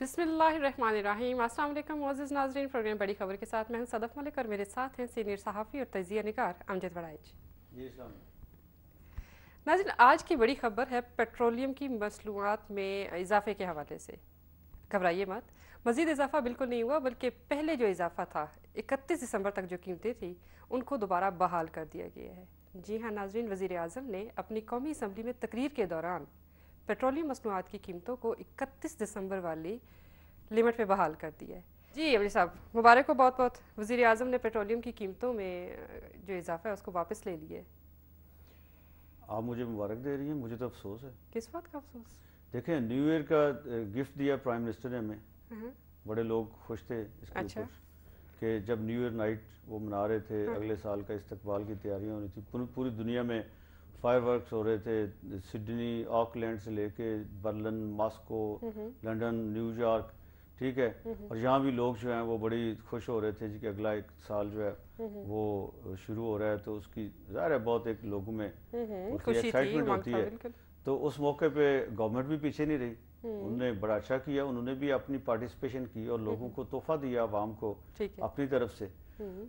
बिस्मिल्लाहिर्रहमानिर्रहीम। अस्सलाम वालेकुम मुअज़्ज़िज़ नाज़रीन, प्रोग्राम बड़ी खबर के साथ मैं हूं सदफ मलिक और मेरे साथ हैं सीनियर सहाफ़ी और तजिया निगार अमजद वड़ाइच। नाज़रीन, आज की बड़ी खबर है पेट्रोलियम की मसनूआत में इजाफे के हवाले से। घबराइए मत, मज़ीद इजाफा बिल्कुल नहीं हुआ, बल्कि पहले जो इजाफा था 31 दिसंबर तक जो कीमतें थी उनको दोबारा बहाल कर दिया गया है। जी हाँ नाज़रीन, वज़ीर आज़म ने अपनी कौमी असम्बली में तकरीर के दौरान पेट्रोलियम मसनूआत की कीमतों को 31 दिसंबर वाली लिमिट पे बहाल कर दिया है। जी अमरी साहब, मुबारक हो बहुत बहुत। वज़ीर आज़म ने पेट्रोलियम की कीमतों में जो इजाफा है उसको वापस ले लिया है। आप मुझे मुबारक दे रही हैं, मुझे तो अफसोस है। किस बात का अफसोस? देखें, न्यू ईयर का गिफ्ट दिया प्राइम मिनिस्टर ने हमें, बड़े लोग खुश थे इसके ऊपर कि जब न्यू ईयर नाइट वो मना रहे थे, अगले साल का इस्तकबाल की तैयारियां हो रही थी, पूरी दुनिया में फायरवर्क्स हो रहे थे, सिडनी ऑकलैंड से लेके बर्लिन, मॉस्को, लंदन, न्यूयॉर्क, ठीक है। और यहाँ भी लोग जो हैं वो बड़ी खुश हो रहे थे जी कि अगला एक साल जो है वो शुरू हो रहा है, तो उसकी ज़ाहिर है बहुत एक लोगों में उसकी एक्साइटमेंट होती है। तो उस मौके पे गवर्नमेंट भी पीछे नहीं रही, उन्होंने बड़ा अच्छा किया, उन्होंने भी अपनी पार्टिसिपेशन की और लोगों को तोहफा दिया आवाम को अपनी तरफ से।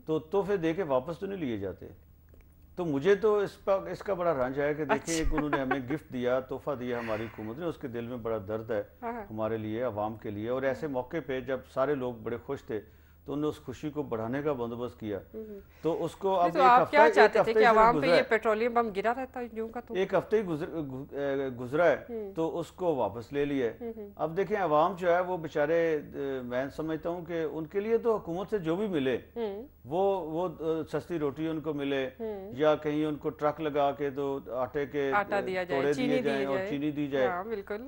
तो तोहफे दे के वापस तो नहीं लिए जाते। तो मुझे तो इसका बड़ा रंज है कि देखिए एक उन्होंने हमें गिफ्ट दिया, तोहफा दिया हमारी हुकूमत ने, उसके दिल में बड़ा दर्द है हमारे लिए, आवाम के लिए। और ऐसे मौके पे जब सारे लोग बड़े खुश थे तो उन्होंने उस खुशी को बढ़ाने का बंदोबस्त किया। तो उसको अब तो आप क्या चाहते थे कि आवाम पे ये पेट्रोलियम बम गिरा रहता है यूं का? तो एक हफ्ते ही गुजरा है तो उसको वापस ले लिया है। अब देखें आवाम जो है वो बेचारे, मैं समझता हूँ कि उनके लिए तो हुकूमत से जो भी मिले वो सस्ती रोटी उनको मिले, या कहीं उनको ट्रक लगा के तो आटे के तोड़े दिए जाएं और चीनी दी जाए,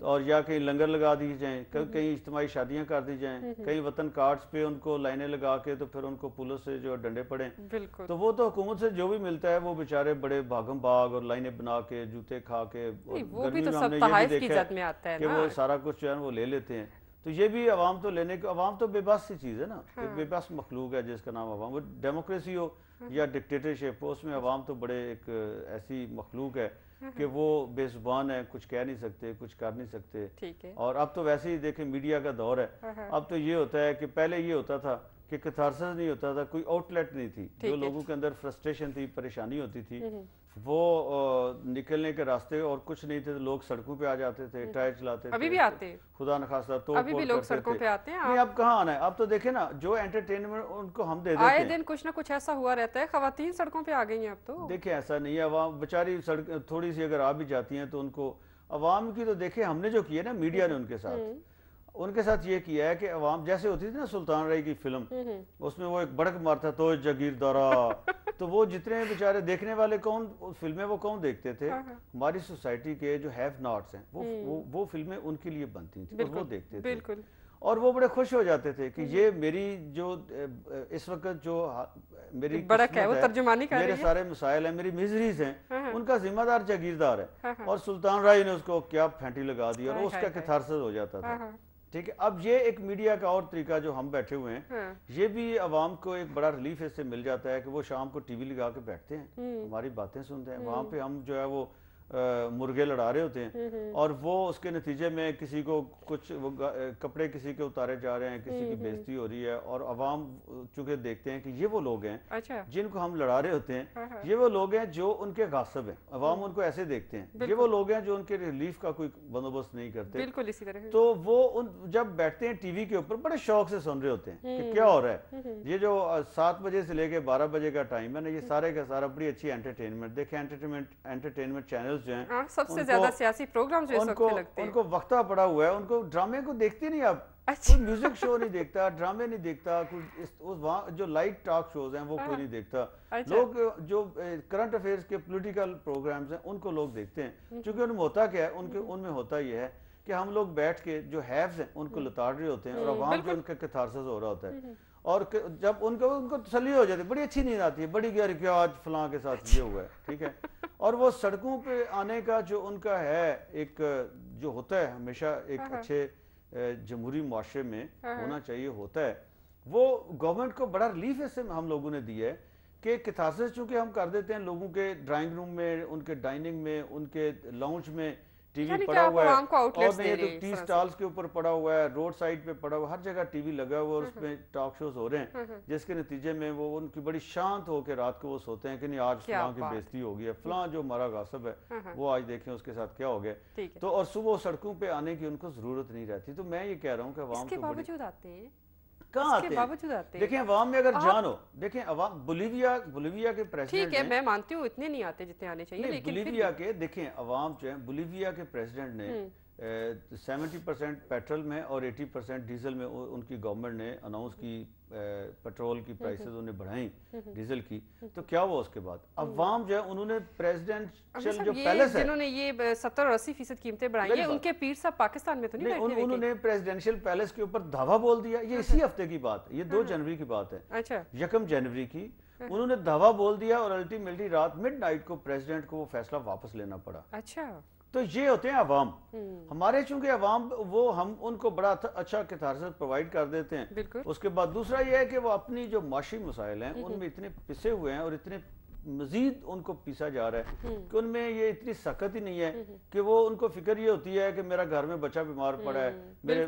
और या कहीं लंगर लगा दिए जाएं, कहीं इज्तिमाई शादियां कर दी जाएं, कहीं वतन कार्ड्स पे उनको लाइनें लगा के तो फिर उनको पुलिस से जो डंडे पड़े। तो वो तो हुकूमत से जो भी मिलता है वो बेचारे बड़े भागम भाग और लाइनें बना के जूते खा के, गर्मी में हमने ये भी देखा है कि वो सारा कुछ जो है वो ले लेते हैं। तो ये भी आवाम तो लेने को, आवाम तो बेबस सी चीज़ है ना, एक बेबस मखलूक है जिसका नाम आवाम। वो डेमोक्रेसी हो या डिक्टेटरशिप हो, उसमें आवाम तो बड़े एक ऐसी मखलूक है कि वो बेजुबान है, कुछ कह नहीं सकते, कुछ कर नहीं सकते। और अब तो वैसे ही देखें मीडिया का दौर है, अब तो ये होता है कि पहले ये होता था कि कैथारसिस नहीं होता था, कोई आउटलेट नहीं थी, जो लोगों के अंदर फ्रस्ट्रेशन थी, परेशानी होती थी, वो निकलने के रास्ते और कुछ नहीं थे, तो लोग सड़कों पे आ जाते थे, टायर चलाते थे। अभी भी आते हैं, खुदा न खास्ता तो अभी भी लोग सड़कों पे आते हैं। नहीं, अब कहाँ आना है, अब तो देखे ना जो एंटरटेनमेंट उनको हम दे देते हैं, आए दिन कुछ ना कुछ ऐसा हुआ रहता है। खवातीन सड़कों पे आ गई हैं अब तो। देखिए ऐसा नहीं है, अवाम बेचारी सड़क थोड़ी सी अगर आ भी जाती हैं तो उनको, अवाम की तो देखे हमने जो किया ना, मीडिया ने उनके साथ ये किया है कि अवाम जैसे होती थी ना सुल्तान राय की फिल्म, उसमें वो एक बड़क मारता तो जगीरदारा तो वो जितने बेचारे देखने वाले कौन फिल्में वो कौन देखते थे, हमारी सोसाइटी के जो हैव नॉट्स हैं वो फिल्में उनके लिए बनती थी और वो देखते थे और वो बड़े खुश हो जाते थे कि ये मेरी जो इस वक्त जो मेरी बड़क है, वो तर्जुमानी कर रही मेरे सारे मसाइल हैं, मेरी मिजरीज हैं, उनका जिम्मेदार जागीरदार है। और सुल्तान राय ने उसको क्या फेंटी लगा दी और उसका कैथारसिस हो जाता था। ठीक है, अब ये एक मीडिया का और तरीका जो हम बैठे हुए हैं, ये भी आवाम को एक बड़ा रिलीफ इससे मिल जाता है कि वो शाम को टीवी लगा के बैठते हैं, हमारी बातें सुनते हैं, वहाँ पे हम जो है वो मुर्गे लड़ा रहे होते हैं और वो उसके नतीजे में किसी को कुछ कपड़े किसी के उतारे जा रहे हैं, किसी की बेइज्जती हो रही है, और अवाम चूंकि देखते हैं कि ये वो लोग हैं जिनको हम लड़ा रहे होते हैं, ये वो लोग हैं जो उनके गासिब हैं, अवाम उनको ऐसे देखते हैं, ये वो लोग हैं जो उनके रिलीफ का कोई बंदोबस्त नहीं करते। बिल्कुल इसी तरह। तो वो जब बैठते हैं टीवी के ऊपर बड़े शौक से सुन रहे होते हैं कि क्या हो रहा है। ये जो 7 बजे से लेके 12 बजे का टाइम है ना, ये सारे का सारा बड़ी अच्छी एंटरटेनमेंट, देखें एंटरटेनमेंट चैनल जो हैं सबसे ज्यादा सियासी प्रोग्राम जो लगते हैं, उनको वक्ता पड़ा हुआ है, उनको ड्रामे को देखते नहीं आप। कोई म्यूजिक शो नहीं देखता, ड्रामे नहीं देखता, वहाँ जो लाइट टॉक शोज हैं वो कोई नहीं देखता। लोग जो करंट अफेयर्स के पॉलिटिकल प्रोग्राम्स हैं उनको लोग देखते हैं, क्योंकि उनमें होता क्या है, उनमें होता ये है कि हम लोग बैठ के जो हैव्स हैं उनको लताड़ रहे होते हैं और अवाम को उनका कैथारसिस हो रहा होता है, और जब उनको तसल्ली हो जाती है, बड़ी अच्छी नींद आती है, बड़ी गहरी क्या आज फलां के साथ ये हुआ है, ठीक है। और वो सड़कों पे आने का जो उनका है एक जो होता है हमेशा एक अच्छे जमहूरी मुआशरे में होना चाहिए होता है, वो गवर्नमेंट को बड़ा रिलीफ इससे हम लोगों ने दिया है कि कैथारसिस चूंकि हम कर देते हैं लोगों के ड्राइंग रूम में, उनके डाइनिंग में, उनके लाउंज में, टीवी पड़ा हुआ है, और नहीं तो टी स्टॉल्स के ऊपर पड़ा हुआ है, रोड साइड पे पड़ा हुआ है, हर जगह टीवी लगा हुआ है और उसमें टॉक शोज हो रहे हैं, जिसके नतीजे में वो उनकी बड़ी शांत होकर रात को वो सोते हैं कि नहीं आज फलां की बेइज्जती हो गई है, फलां जो हमारा गासिब है वो आज देखें उसके साथ क्या हो गया। तो और सुबह सड़कों पे आने की उनको जरूरत नहीं रहती। तो मैं ये कह रहा हूँ कि अवाम के बावजूद आते हैं, कहाँ आते हैं? देखें अवाम में अगर जान हो, देखें अवाम बोलीविया के प्रेसिडेंट, ठीक है मैं मानती हूँ इतने नहीं आते जितने आने चाहिए, लेकिन बोलीविया के देखें अवाम जो है, बोलीविया के प्रेसिडेंट ने 70% पेट्रोल में और 80% डीजल में उनकी गवर्नमेंट ने अनाउंस की, पेट्रोल की प्राइसेस उन्हें बढ़ाई डीजल की, तो क्या हुआ उसके बाद? अवाम जो है उन्होंने प्रेसिडेंशियल जो पैलेस है, जिन्होंने ये 70 और 80% कीमतें बढ़ाई है, उनके पीर साहब पाकिस्तान में तो नहीं बैठे, उन्होंने प्रेसिडेंशियल पैलेस के ऊपर धावा बोल दिया। ये इसी हफ्ते की बात है, ये 2 जनवरी की बात है, अच्छा 1 जनवरी की उन्होंने धावा बोल दिया और अल्टीमेटली रात मिडनाइट को प्रेसिडेंट को वो फैसला वापस लेना पड़ा। अच्छा, तो ये होते हैं अवाम। हमारे चूंकि अवाम वो हम उनको बड़ा अच्छा कितारसत प्रोवाइड कर देते हैं। उसके बाद दूसरा ये है कि वो अपनी जो माशी मसाइल हैं उनमें इतने पिसे हुए हैं और इतने मजीद उनको पीसा जा रहा है कि उनमें ये इतनी सख्त ही नहीं है कि वो उनको फिक्र ये होती है कि मेरा घर में बच्चा बीमार पड़ा है,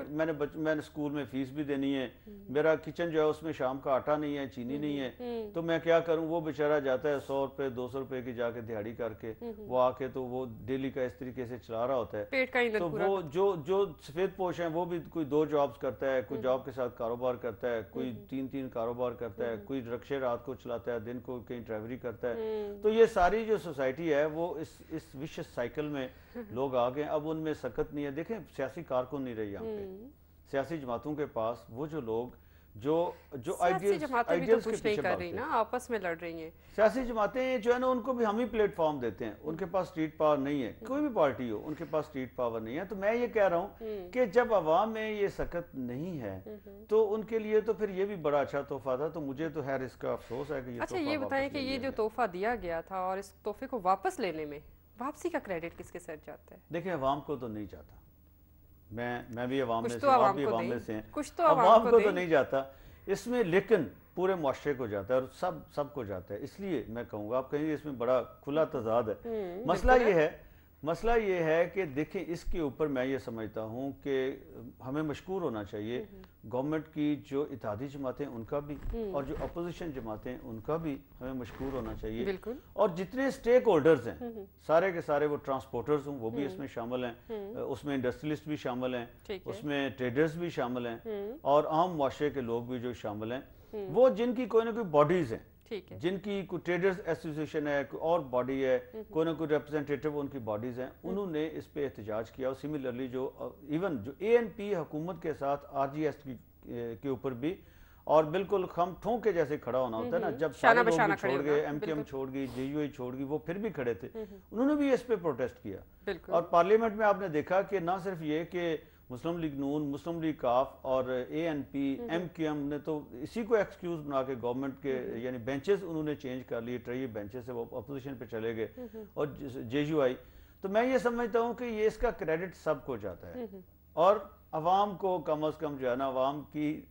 मैंने स्कूल में फीस भी देनी है, मेरा किचन जो है उसमें शाम का आटा नहीं है, चीनी नहीं है, तो मैं क्या करूं? वो बेचारा जाता है 100 रुपए 200 रुपए की जाके दिहाड़ी करके वो आके तो वो डेली का इस तरीके से चला रहा होता है पेट का ईंधन। तो वो जो सफेद पोश है वो भी कोई 2 जॉब्स करता है, कोई जॉब के साथ कारोबार करता है, कोई 3 कारोबार करता है, कोई रिक्शे रात को चलाता है, दिन को कहीं ड्राइवरी करता है। तो ये सारी जो सोसाइटी है वो इस विशेष साइकिल में लोग आ गए। अब उनमें सख्त नहीं है। देखें सियासी कारकुन नहीं रही यहाँ पे, सियासी जमातों के पास वो जो लोग जो आइडियल्स के पीछे कर रही ना, आपस में लड़ रही हैं। सियासी जमातें जो है ना उनको भी हम ही प्लेटफॉर्म देते हैं, उनके पास स्ट्रीट पावर नहीं है, कोई भी पार्टी हो उनके पास स्ट्रीट पावर नहीं है। तो मैं ये कह रहा हूँ कि जब अवाम में ये सख्त नहीं है तो उनके लिए तो फिर ये भी बड़ा अच्छा तोहफा था। तो मुझे तो खैर इसका अफसोस है कि अच्छा ये बताएं कि ये जो तोहफा दिया गया था और इस तोहफे को वापस लेने में वापसी का क्रेडिट किसके सर जाता है? देखिए अवाम को तो नहीं जाता, मैं भी अवाम में से, आप भी अवाम में से हैं, कुछ तो अवाम को तो नहीं जाता इसमें, लेकिन पूरे मुआशरे को जाता है और सबको जाता है। इसलिए मैं कहूँगा, आप कहेंगे इसमें बड़ा खुला तजाद है। मसला ये है कि देखें इसके ऊपर मैं ये समझता हूँ कि हमें मशकूर होना चाहिए गवर्नमेंट की जो इत्तेहादी जमातें उनका भी और जो अपोजिशन जमातें उनका भी हमें मशकूर होना चाहिए। और जितने स्टेक होल्डर्स हैं सारे के सारे, वो ट्रांसपोर्टर्स हों वो भी इसमें शामिल हैं, उसमें इंडस्ट्रियलिस्ट भी शामिल हैं, उसमें ट्रेडर्स भी शामिल हैं और आम मुआशरे के लोग भी जो शामिल हैं, वो जिनकी कोई ना कोई बॉडीज हैं, जिनकी कोई ट्रेडर्स एसोसिएशन है, कोई और बॉडी है, कोई ना कोई रिप्रेजेंटेटिव उनकी बॉडीज हैं, उन्होंने इस पे एहतजाज किया। और सिमिलरली जो इवन जो ANP हुकूमत के साथ RGS के ऊपर भी, और बिल्कुल हम ठोंक के जैसे खड़ा होना होता है ना, जब सारे लोग छोड़ गए, MKM छोड़ गई, JUI छोड़ गई, वो फिर भी खड़े थे, उन्होंने भी इस पे प्रोटेस्ट किया। और पार्लियामेंट में आपने देखा कि ना सिर्फ ये कि मुस्लिम लीग नून, मुस्लिम लीग काफ और ANP MKM ने तो इसी को एक्सक्यूज बना के गवर्नमेंट के यानी बेंचेस उन्होंने चेंज कर लिए, ट्राई बेंचेस से वो अपोजिशन पे चले गए और JUI। तो मैं ये समझता हूँ कि ये इसका क्रेडिट सबको जाता है और अवाम को कम अज़ कम जो है ना,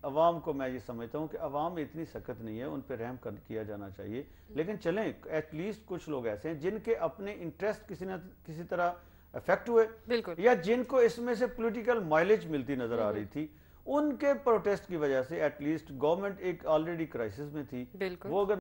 अवाम को मैं ये समझता हूँ कि अवाम में इतनी सख्त नहीं है, उन पर रहम किया जाना चाहिए। लेकिन चलें एटलीस्ट कुछ लोग ऐसे हैं जिनके अपने इंटरेस्ट किसी न किसी तरह इफेक्ट हुए या जिनको इसमें से पॉलिटिकल माइलेज मिलती नजर आ रही थी, उनके प्रोटेस्ट की वजह से एटलीस्ट गवर्नमेंट एक ऑलरेडी क्राइसिस में थी, वो अगर